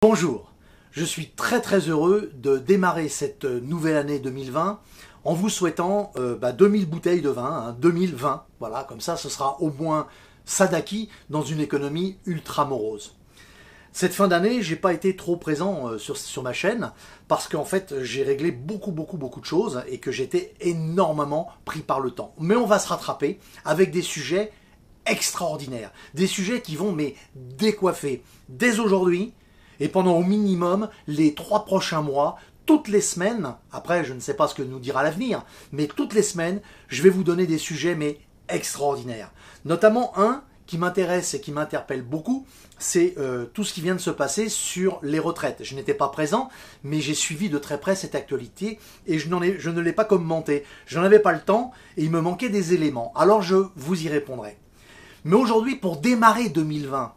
Bonjour, je suis très heureux de démarrer cette nouvelle année 2020 en vous souhaitant 2000 bouteilles de vin, 2020, voilà, comme ça ce sera au moins ça d'acquis dans une économie ultra morose. Cette fin d'année, j'ai pas été trop présent sur ma chaîne parce qu'en fait j'ai réglé beaucoup de choses et que j'étais énormément pris par le temps. Mais on va se rattraper avec des sujets extraordinaires, des sujets qui vont décoiffer dès aujourd'hui et pendant au minimum les 3 prochains mois, toutes les semaines, après je ne sais pas ce que nous dira l'avenir, mais toutes les semaines, je vais vous donner des sujets extraordinaires. Notamment un qui m'intéresse et qui m'interpelle beaucoup, c'est tout ce qui vient de se passer sur les retraites. Je n'étais pas présent, mais j'ai suivi de très près cette actualité et je ne l'ai pas commenté. Je n'en avais pas le temps et il me manquait des éléments. Alors je vous y répondrai. Mais aujourd'hui, pour démarrer 2020,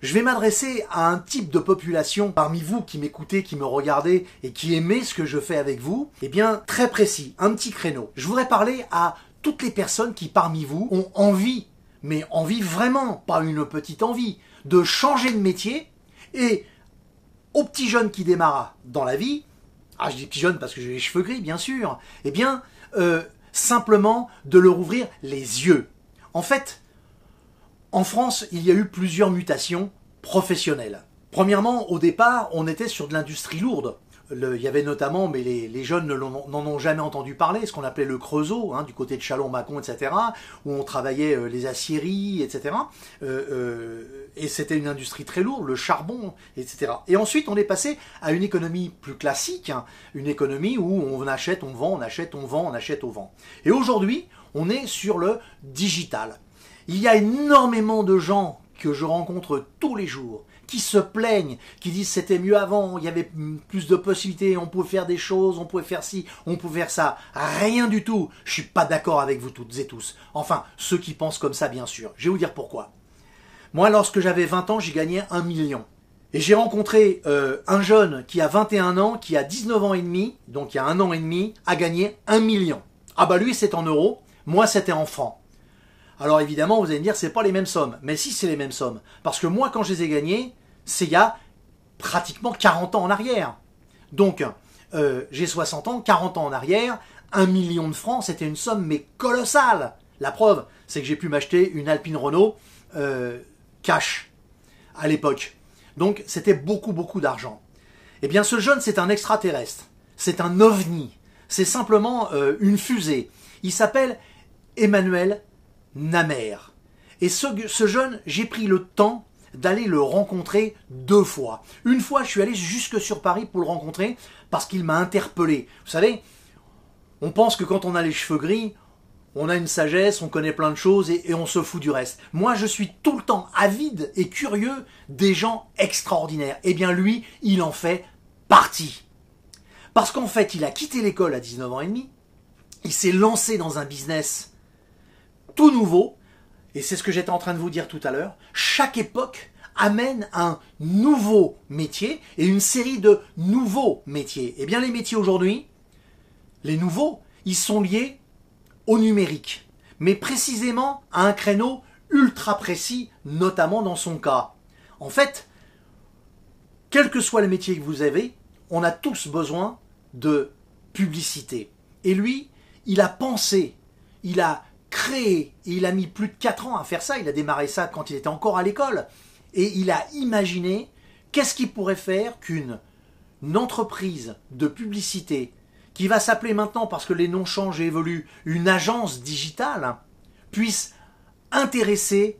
je vais m'adresser à un type de population parmi vous qui m'écoutez, qui me regardez et qui aimez ce que je fais avec vous, eh bien très précis, un petit créneau. Je voudrais parler à toutes les personnes qui parmi vous ont envie, mais envie vraiment, pas une petite envie, de changer de métier et aux petits jeunes qui démarrent dans la vie, je dis petits jeunes parce que j'ai les cheveux gris bien sûr, eh bien simplement de leur ouvrir les yeux. En fait, en France, il y a eu plusieurs mutations professionnelles. Premièrement, au départ, on était sur de l'industrie lourde. Il y avait notamment, mais les jeunes n'en ont jamais entendu parler, ce qu'on appelait le Creusot, du côté de Châlons-Mâcon, etc., où on travaillait les aciéries, etc. Et c'était une industrie très lourde, le charbon, etc. Et ensuite, on est passé à une économie plus classique, une économie où on achète, on vend, on achète, on vend, on achète, on vend. Et aujourd'hui, on est sur le digital. Il y a énormément de gens que je rencontre tous les jours qui se plaignent, qui disent c'était mieux avant, il y avait plus de possibilités, on pouvait faire des choses, on pouvait faire ci, on pouvait faire ça. Rien du tout. Je suis pas d'accord avec vous toutes et tous. Enfin, ceux qui pensent comme ça, bien sûr. Je vais vous dire pourquoi. Moi, lorsque j'avais 20 ans, j'ai gagné 1 million. Et j'ai rencontré un jeune qui a 21 ans, qui a 19 ans et demi, donc il y a 1 an et demi, a gagné 1 million. Ah bah lui, c'est en euros, moi, c'était en francs. Alors évidemment, vous allez me dire, c'est pas les mêmes sommes. Mais si, c'est les mêmes sommes. Parce que moi, quand je les ai gagnés, c'est il y a pratiquement 40 ans en arrière. Donc, j'ai 60 ans, 40 ans en arrière, 1 million de francs, c'était une somme colossale. La preuve, c'est que j'ai pu m'acheter une Alpine Renault cash à l'époque. Donc, c'était beaucoup d'argent. Eh bien, ce jeune, c'est un extraterrestre. C'est un ovni. C'est simplement une fusée. Il s'appelle Emmanuel Namer. Et ce jeune, j'ai pris le temps d'aller le rencontrer 2 fois. Une fois, je suis allé jusque sur Paris pour le rencontrer parce qu'il m'a interpellé. Vous savez, on pense que quand on a les cheveux gris, on a une sagesse, on connaît plein de choses et on se fout du reste. Moi, je suis tout le temps avide et curieux des gens extraordinaires. Eh bien, lui, il en fait partie. Parce qu'en fait, il a quitté l'école à 19 ans et demi. Il s'est lancé dans un business tout nouveau, et c'est ce que j'étais en train de vous dire tout à l'heure. Chaque époque amène un nouveau métier et une série de nouveaux métiers. Eh bien, les métiers aujourd'hui, les nouveaux, ils sont liés au numérique, mais précisément à un créneau ultra précis, notamment dans son cas. En fait, quel que soit le métier que vous avez, on a tous besoin de publicité. Et lui, il a pensé, il a créé, et il a mis plus de 4 ans à faire ça, il a démarré ça quand il était encore à l'école, et il a imaginé qu'est-ce qu'il pourrait faire qu'une entreprise de publicité, qui va s'appeler maintenant, parce que les noms changent et évoluent, une agence digitale, puisse intéresser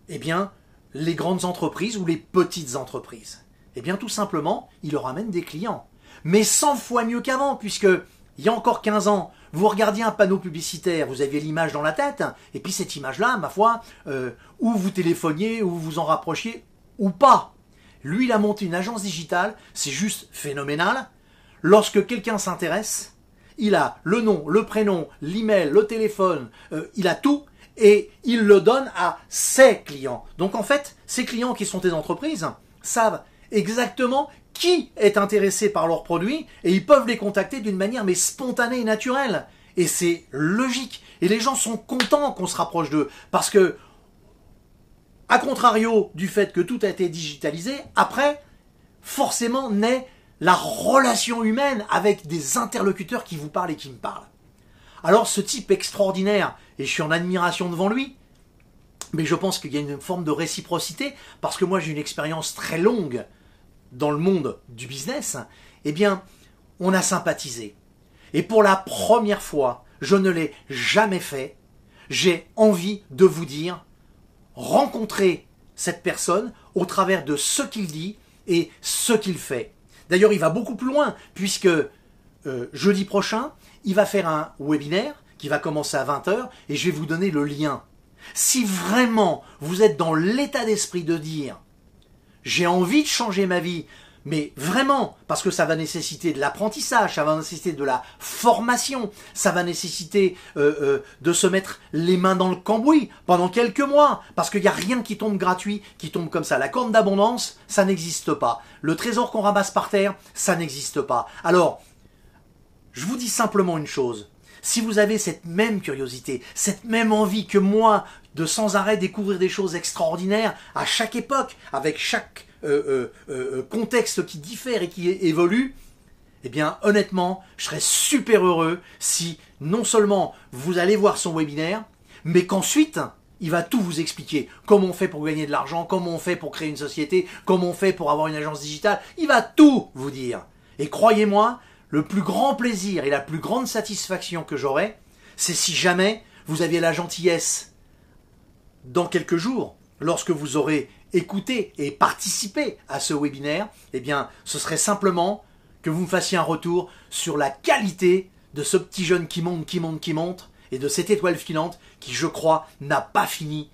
les grandes entreprises ou les petites entreprises. Eh bien tout simplement, il leur amène des clients. Mais 100 fois mieux qu'avant, puisque il y a encore 15 ans, vous regardiez un panneau publicitaire, vous aviez l'image dans la tête, et puis cette image-là, ma foi, ou vous téléphoniez, ou vous en rapprochiez, ou pas. Lui, il a monté une agence digitale, c'est juste phénoménal. Lorsque quelqu'un s'intéresse, il a le nom, le prénom, l'email, le téléphone, il a tout, et il le donne à ses clients. Donc en fait, ces clients qui sont des entreprises savent exactement qui est intéressé par leurs produits et ils peuvent les contacter d'une manière spontanée et naturelle. Et c'est logique. Et les gens sont contents qu'on se rapproche d'eux. Parce que, à contrario du fait que tout a été digitalisé, après, forcément naît la relation humaine avec des interlocuteurs qui vous parlent et qui me parlent. Alors ce type extraordinaire, et je suis en admiration devant lui, mais je pense qu'il y a une forme de réciprocité, parce que moi j'ai une expérience très longue dans le monde du business, eh bien, on a sympathisé. Et pour la première fois, je ne l'ai jamais fait, j'ai envie de vous dire, rencontrez cette personne au travers de ce qu'il dit et ce qu'il fait. D'ailleurs, il va beaucoup plus loin, puisque jeudi prochain, il va faire un webinaire qui va commencer à 20 h et je vais vous donner le lien. Si vraiment vous êtes dans l'état d'esprit de dire « j'ai envie de changer ma vie », mais vraiment, parce que ça va nécessiter de l'apprentissage, ça va nécessiter de la formation, ça va nécessiter de se mettre les mains dans le cambouis pendant quelques mois, parce qu'il n'y a rien qui tombe gratuit, qui tombe comme ça. La corne d'abondance, ça n'existe pas. Le trésor qu'on ramasse par terre, ça n'existe pas. Alors, je vous dis simplement une chose. Si vous avez cette même curiosité, cette même envie que moi de sans arrêt découvrir des choses extraordinaires à chaque époque, avec chaque contexte qui diffère et qui évolue, eh bien honnêtement, je serais super heureux si non seulement vous allez voir son webinaire, mais qu'ensuite, il va tout vous expliquer. Comment on fait pour gagner de l'argent, comment on fait pour créer une société, comment on fait pour avoir une agence digitale. Il va tout vous dire. Et croyez-moi, le plus grand plaisir et la plus grande satisfaction que j'aurai, c'est si jamais vous aviez la gentillesse, dans quelques jours, lorsque vous aurez écouté et participé à ce webinaire, eh bien, ce serait simplement que vous me fassiez un retour sur la qualité de ce petit jeune qui monte, et de cette étoile filante qui, je crois, n'a pas fini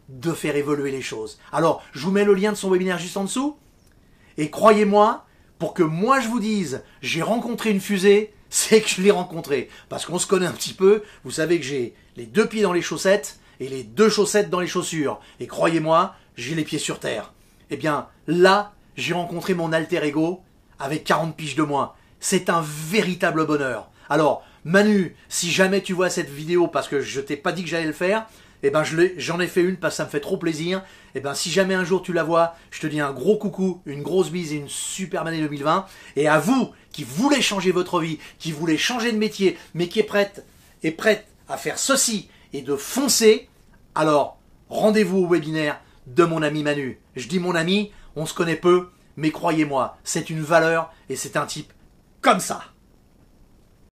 de faire évoluer les choses. Alors, je vous mets le lien de son webinaire juste en dessous, et croyez-moi, pour que moi je vous dise, j'ai rencontré une fusée, c'est que je l'ai rencontrée. Parce qu'on se connaît un petit peu, vous savez que j'ai les 2 pieds dans les chaussettes et les 2 chaussettes dans les chaussures. Et croyez-moi, j'ai les pieds sur terre. Eh bien, là, j'ai rencontré mon alter ego avec 40 piges de moins. C'est un véritable bonheur. Alors, Manu, si jamais tu vois cette vidéo, parce que je t'ai pas dit que j'allais le faire, eh ben j'en ai fait une parce que ça me fait trop plaisir. Eh ben si jamais un jour tu la vois, je te dis un gros coucou, une grosse bise et une superbe année 2020. Et à vous qui voulez changer votre vie, qui voulez changer de métier, mais qui est prête à faire ceci et de foncer, alors rendez-vous au webinaire de mon ami Manu. Je dis mon ami, on se connaît peu, mais croyez-moi, c'est une valeur et c'est un type comme ça.